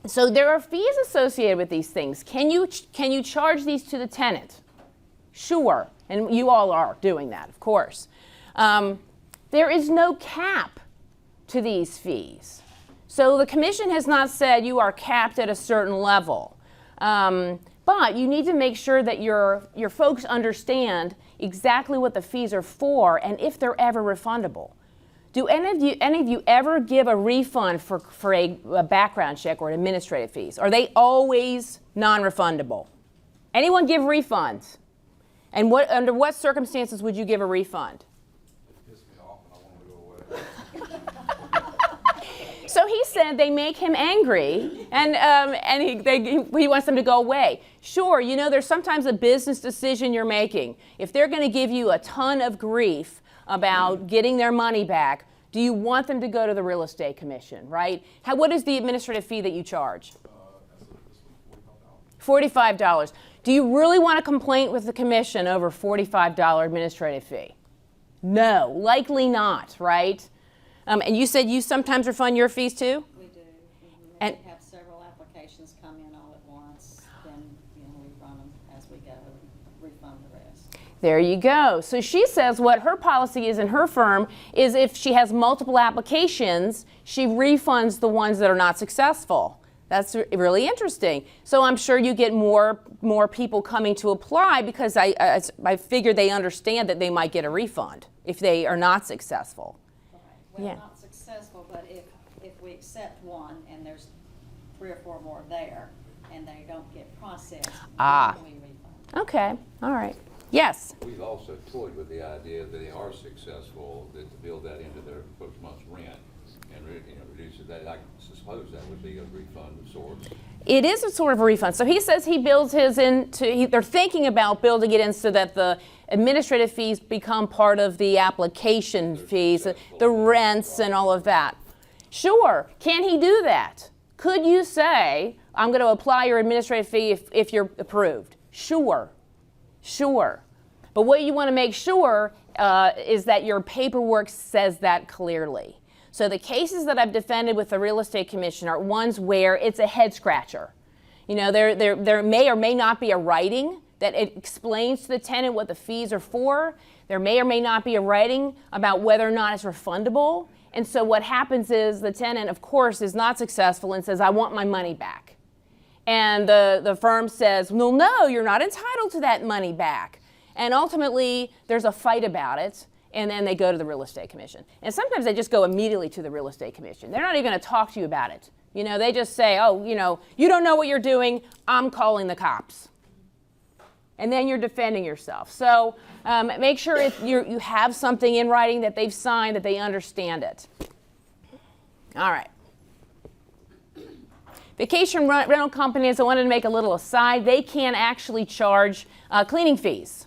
So there are fees associated with these things. Can you charge these to the tenant? Sure, and you all are doing that, of course. There is no cap to these fees. So the commission has not said you are capped at a certain level. But you need to make sure that your folks understand exactly what the fees are for and if they're ever refundable. Do any of you ever give a refund for a background check or administrative fees? Are they always non-refundable? Anyone give refunds? And under what circumstances would you give a refund? It pissed me off and I want to go away. So he said they make him angry, and he wants them to go away. Sure, you know, there's sometimes a business decision you're making. If they're going to give you a ton of grief about getting their money back, do you want them to go to the real estate commission, right? What is the administrative fee that you charge? $45. Do you really want a complaint with the commission over $45 administrative fee? No, likely not, right? And you said you sometimes refund your fees too? We do. And we have several applications come in all at once, then we run them as we go and refund the rest. There you go. So she says what her policy is in her firm is if she has multiple applications, she refunds the ones that are not successful. That's really interesting. So I'm sure you get more people coming to apply because I figure they understand that they might get a refund if they are not successful. Well, Yeah. not successful, but if we accept one and there's 3 or 4 more there and they don't get processed, then we refund. Okay. All right. Yes. We've also toyed with the idea that they are successful, that to build that into their first month's rent and reduce that. I suppose that would be a refund of sorts. It is a sort of a refund. So he says he builds his into, they're thinking about building it in so that the administrative fees become part of the application fees, the rents and all of that. Sure, can he do that? Could you say, I'm going to apply your administrative fee if you're approved? Sure, sure. But what you want to make sure is that your paperwork says that clearly. So the cases that I've defended with the real estate commission are ones where it's a head scratcher. You know, there may or may not be a writing that it explains to the tenant what the fees are for. There may or may not be a writing about whether or not it's refundable. And so what happens is the tenant, of course, is not successful and says, I want my money back. And the firm says, well, no, you're not entitled to that money back. And ultimately, there's a fight about it. And then they go to the real estate commission. And sometimes they just go immediately to the real estate commission. They're not even going to talk to you about it. You know, they just say, oh, you know, you don't know what you're doing. I'm calling the cops. And then you're defending yourself. So make sure you have something in writing that they've signed, that they understand it. All right. Vacation rental companies, I wanted to make a little aside. They can actually charge cleaning fees.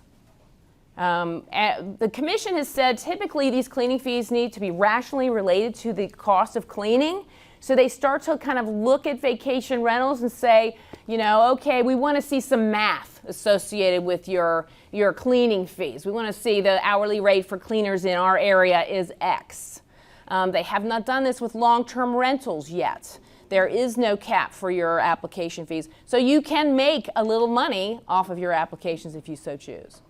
The commission has said typically these cleaning fees need to be rationally related to the cost of cleaning. So they start to kind of look at vacation rentals and say, you know, okay, we want to see some math associated with your cleaning fees. We want to see the hourly rate for cleaners in our area is X. They have not done this with long-term rentals yet. There is no cap for your application fees. So you can make a little money off of your applications if you so choose.